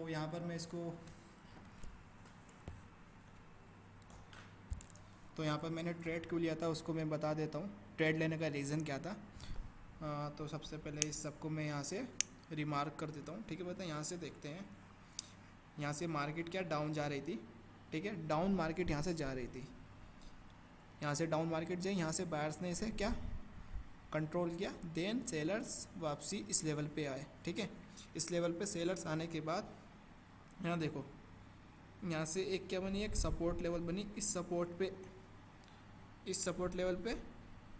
यहाँ पर मैं इसको तो यहाँ पर मैंने ट्रेड क्यों लिया था उसको मैं बता देता हूँ। ट्रेड लेने का रीज़न क्या था। तो सबसे पहले इस सबको मैं यहाँ से रिमार्क कर देता हूँ, ठीक है। यहाँ से देखते हैं, यहाँ से मार्केट क्या डाउन जा रही थी, ठीक है। डाउन मार्केट यहाँ से जा रही थी, यहाँ से डाउन मार्केट जाए, यहाँ से बायर्स ने इसे क्या कंट्रोल किया, देन सेलर्स वापसी इस लेवल पे आए, ठीक है। इस लेवल पे सेलर्स आने के बाद यहाँ देखो, यहाँ से एक क्या बनी, एक सपोर्ट लेवल बनी। इस सपोर्ट लेवल पे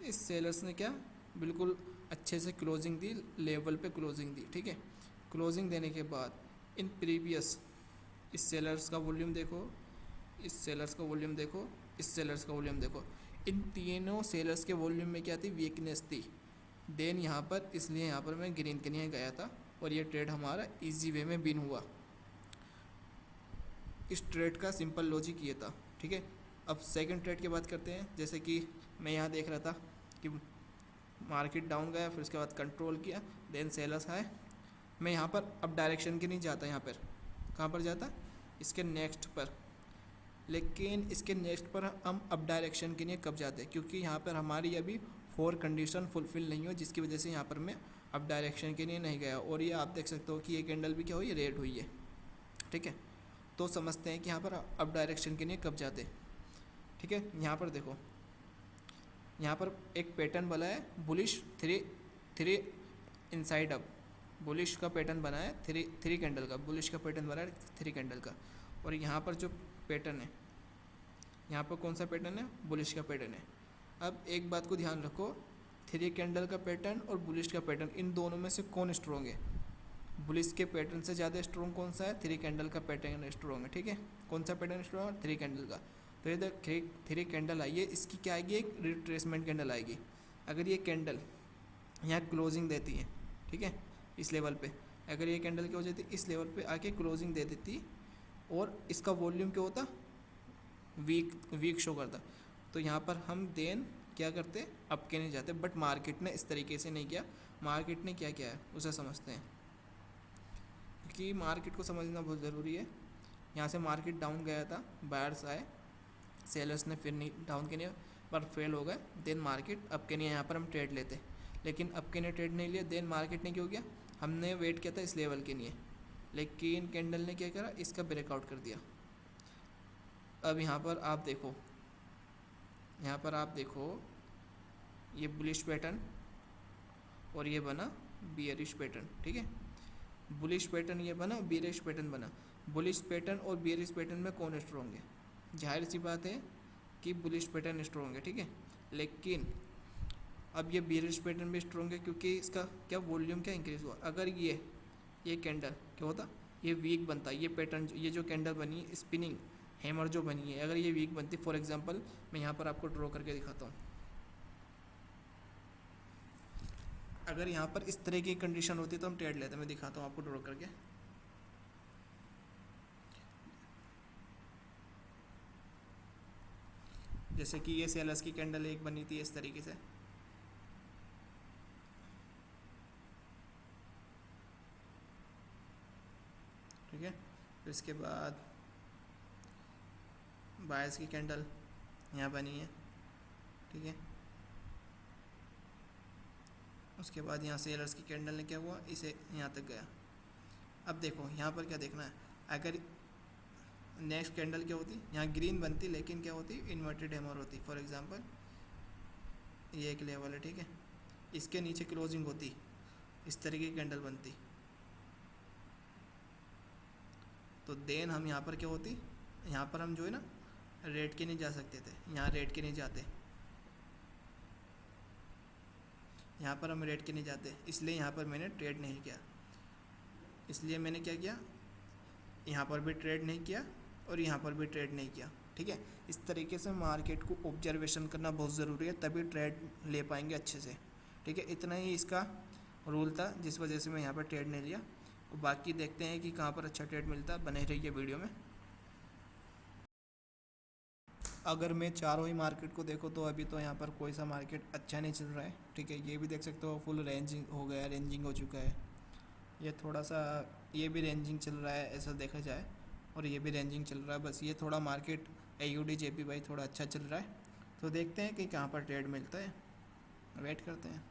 इस सेलर्स ने क्या बिल्कुल अच्छे से क्लोजिंग दी, लेवल पे क्लोजिंग दी, ठीक है। क्लोजिंग देने के बाद इन प्रीवियस इस सेलर्स का वॉल्यूम देखो, इस सेलर्स का वॉल्यूम देखो, इस सेलर्स का वॉल्यूम देखो, इन तीनों सेलर्स के वॉल्यूम में क्या थी, वीकनेस थी। देन यहाँ पर इसलिए यहाँ पर मैं ग्रीन के लिए गया था और ये ट्रेड हमारा इजी वे में विन हुआ। इस ट्रेड का सिंपल लॉजिक ये था, ठीक है। अब सेकंड ट्रेड की बात करते हैं। जैसे कि मैं यहाँ देख रहा था कि मार्केट डाउन गया, फिर उसके बाद कंट्रोल किया, देन सेलर्स आए। मैं यहाँ पर अब डायरेक्शन के नहीं जाता, यहाँ पर कहाँ पर जाता, इसके नेक्स्ट पर। लेकिन इसके नेक्स्ट पर हम अब डायरेक्शन के लिए कब जाते हैं, क्योंकि यहाँ पर हमारी अभी 4 कंडीशन फुलफिल नहीं हो, जिसकी वजह से यहाँ पर मैं अब डायरेक्शन के लिए नहीं गया। और ये आप देख सकते हो कि ये कैंडल भी क्या हुई, रेड हुई है, ठीक है। तो समझते हैं कि यहाँ पर अब डायरेक्शन के लिए कब जाते, ठीक है। यहाँ पर देखो, यहाँ पर एक पैटर्न बना है bullish three inside up, bullish का पैटर्न बना है, थ्री कैंडल का बुलिश का पैटर्न बना है 3 कैंडल का। और यहाँ पर जो पैटर्न है, यहाँ पर कौन सा पैटर्न है, बुलिश का पैटर्न है। अब एक बात को ध्यान रखो, 3 कैंडल का पैटर्न और बुलिश का पैटर्न, इन दोनों में से कौन स्ट्रॉन्ग है। बुलिश के पैटर्न से ज़्यादा स्ट्रॉन्ग कौन सा है, 3 कैंडल का पैटर्न स्ट्रॉन्ग है, ठीक है। कौन सा पैटर्न स्ट्रॉन्ग है, 3 कैंडल का। तो इधर 3 कैंडल आई है, इसकी क्या आएगी, एक रिट्रेसमेंट कैंडल आएगी। अगर ये कैंडल यहाँ क्लोजिंग देती है, ठीक है, इस लेवल पे, अगर ये कैंडल क्या हो जाती इस लेवल पे आके क्लोजिंग दे देती और इसका वॉल्यूम क्या होता, वीक शो करता, तो यहाँ पर हम देन क्या करते, अप के नहीं जाते। बट मार्केट ने इस तरीके से नहीं किया। मार्केट ने क्या किया है उसे समझते हैं, क्योंकि मार्केट को समझना बहुत ज़रूरी है। यहाँ से मार्केट डाउन गया था, बायर्स आए, सेलर्स ने फिर नहीं डाउन के लिए पर फेल हो गए। देन मार्केट अप के लिए यहाँ पर हम ट्रेड लेते, लेकिन अप के लिए ट्रेड नहीं लिया। देन मार्केट ने क्यों किया, हमने वेट किया था इस लेवल के लिए, लेकिन कैंडल ने क्या करा, इसका ब्रेकआउट कर दिया। अब यहाँ पर आप देखो, यहाँ पर आप देखो, ये बुलिश पैटर्न और ये बना बियरिश पैटर्न, ठीक है। बुलिश पैटर्न ये बना, बियरिश पैटर्न बना। बुलिश पैटर्न और बियरिश पैटर्न में कौन स्ट्रॉन्ग है, जाहिर सी बात है कि बुलिश पैटर्न स्ट्रॉन्ग है, ठीक है। लेकिन अब ये बियरिश पैटर्न भी स्ट्रॉन्ग है, क्योंकि इसका क्या वॉल्यूम क्या इंक्रीज हुआ। अगर ये कैंडल क्या होता, ये वीक बनता, ये पैटर्न, ये जो कैंडल बनी है स्पिनिंग हैमर जो बनी है, अगर ये वीक बनती, फॉर एग्जांपल मैं यहाँ पर आपको ड्रॉ करके दिखाता हूँ। अगर यहाँ पर इस तरह की कंडीशन होती तो हम ट्रेड लेते। मैं दिखाता हूँ आपको ड्रॉ करके। जैसे कि ये सेलर्स की कैंडल एक बनी थी इस तरीके से, ठीक है। फिर इसके बाद बायर्स की कैंडल यहाँ बनी है, ठीक है। उसके बाद यहाँ सेलर्स की कैंडल ने क्या हुआ, इसे यहाँ तक गया। अब देखो यहाँ पर क्या देखना है, अगर नेक्स्ट कैंडल क्या होती, यहाँ ग्रीन बनती, लेकिन क्या होती, इन्वर्टेड हैमर होती। फॉर एग्जांपल ये एक लेवल है, ठीक है, इसके नीचे क्लोजिंग होती, इस तरीके की कैंडल बनती, तो देन हम यहाँ पर क्या होती, यहाँ पर हम जो है ना रेड के नहीं जा सकते थे, यहाँ रेड के नहीं जाते, यहाँ पर हम रेड के नहीं जाते, इसलिए यहाँ पर मैंने ट्रेड नहीं किया। इसलिए मैंने क्या किया, यहाँ पर भी ट्रेड नहीं किया और यहाँ पर भी ट्रेड नहीं किया, ठीक है। इस तरीके से मार्केट को ऑब्जर्वेशन करना बहुत ज़रूरी है, तभी ट्रेड ले पाएंगे अच्छे से, ठीक है। इतना ही इसका रूल था, जिस वजह से मैं यहाँ पर ट्रेड नहीं लिया। और बाकी देखते हैं कि कहाँ पर अच्छा ट्रेड मिलता है, बने रहिए वीडियो में। अगर मैं चारों ही मार्केट को देखो तो अभी तो यहाँ पर कोई सा मार्केट अच्छा नहीं चल रहा है, ठीक है। ये भी देख सकते हो फुल रेंजिंग हो गया, रेंजिंग हो चुका है। ये थोड़ा सा ये भी रेंजिंग चल रहा है ऐसा देखा जाए, और ये भी रेंजिंग चल रहा है। बस ये थोड़ा मार्केट AUD JPY थोड़ा अच्छा चल रहा है, तो देखते हैं कि कहाँ पर ट्रेड मिलता है, वेट करते हैं।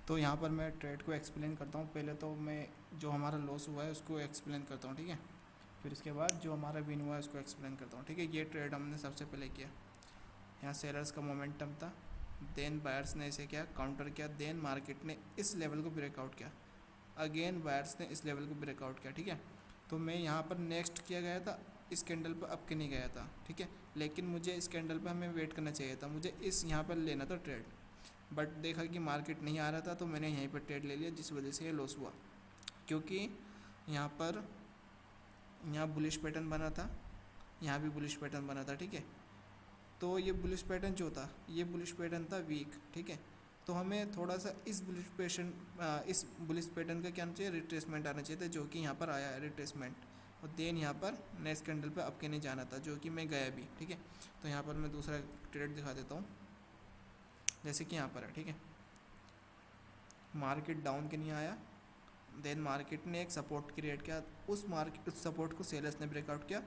तो यहाँ पर मैं ट्रेड को एक्सप्लेन करता हूँ। पहले तो मैं जो हमारा लॉस हुआ है उसको एक्सप्लेन करता हूँ, ठीक है। फिर उसके बाद जो हमारा विन हुआ है उसको एक्सप्लेन करता हूँ, ठीक है। ये ट्रेड हमने सबसे पहले किया, यहाँ सेलर्स का मोमेंटम था, देन बायर्स ने इसे क्या काउंटर किया, देन मार्केट ने इस लेवल को ब्रेकआउट किया, अगेन बायर्स ने इस लेवल को ब्रेकआउट किया, ठीक है। तो मैं यहाँ पर नेक्स्ट किया गया था, इस कैंडल पर अब के नहीं गया था, ठीक है। लेकिन मुझे इस कैंडल पर हमें वेट करना चाहिए था, मुझे इस यहाँ पर लेना था ट्रेड, बट देखा कि मार्केट नहीं आ रहा था तो मैंने यहीं पर ट्रेड ले लिया, जिस वजह से ये लॉस हुआ। क्योंकि यहाँ पर यहाँ बुलिश पैटर्न बना था, यहाँ भी बुलिश पैटर्न बना था, ठीक है। तो ये बुलिश पैटर्न जो था, ये बुलिश पैटर्न था वीक, ठीक है। तो हमें थोड़ा सा इस बुलिश पैटर्न का क्या आना चाहिए, रिट्रेसमेंट आना चाहिए था, जो कि यहाँ पर आया है रिट्रेसमेंट। और देन यहाँ पर नेक्स्ट कैंडल पे अब के नहीं जाना था, जो कि मैं गया भी, ठीक है। तो यहाँ पर मैं दूसरा ट्रेड दिखा देता हूँ, जैसे कि यहाँ पर है, ठीक है। मार्केट डाउन के नहीं आया, देन मार्केट ने एक सपोर्ट क्रिएट किया, उस सपोर्ट को सेलर्स ने ब्रेकआउट किया,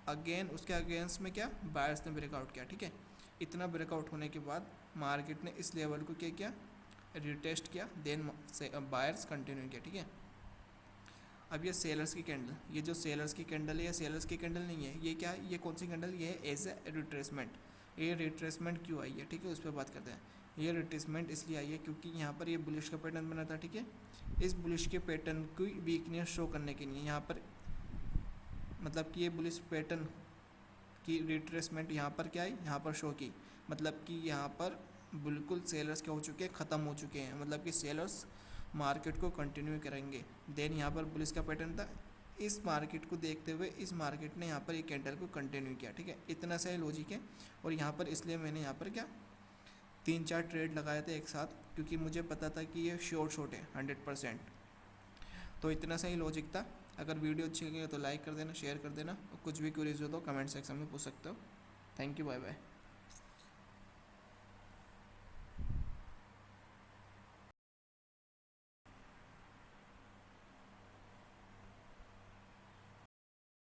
अगेन उसके अगेंस्ट में क्या बायर्स ने ब्रेकआउट किया, ठीक है। इतना ब्रेकआउट होने के बाद मार्केट ने इस लेवल को क्या किया, रिटेस्ट किया, देन बायर्स कंटिन्यू किया, ठीक है। अब ये सेलर्स की कैंडल, ये जो सेलर्स की कैंडल है, ये सेलर्स की कैंडल नहीं है, ये क्या है, ये कौन सी कैंडल, ये है एज ए रिट्रेसमेंट। ये रिट्रेसमेंट क्यों आई है, ठीक है, उस पर बात करते हैं। ये रिट्रेसमेंट इसलिए आई है क्योंकि यहाँ पर ये बुलिश का पैटर्न बना था, ठीक है। इस बुलिश के पैटर्न की वीकनेस शो करने के लिए यहाँ पर, मतलब कि ये बुलिश पैटर्न की रिट्रेसमेंट यहाँ पर क्या है, यहाँ पर शो की, मतलब कि यहाँ पर बिल्कुल सेलर्स क्या हो चुके हैं, ख़त्म हो चुके हैं, मतलब कि सेलर्स मार्केट को कंटिन्यू करेंगे। देन यहाँ पर बुलिश का पैटर्न था, इस मार्केट को देखते हुए इस मार्केट ने यहाँ पर एक कैंडल को कंटिन्यू किया, ठीक है। इतना सा ही लॉजिक है। और यहाँ पर इसलिए मैंने यहाँ पर क्या 3-4 ट्रेड लगाए थे एक साथ, क्योंकि मुझे पता था कि ये शॉर्ट है 100%। तो इतना सा ही लॉजिक था। अगर वीडियो अच्छी लगी तो लाइक कर देना, शेयर कर देना, और कुछ भी क्वेरीज हो तो कमेंट सेक्शन में पूछ सकते हो। Thank you, bye bye.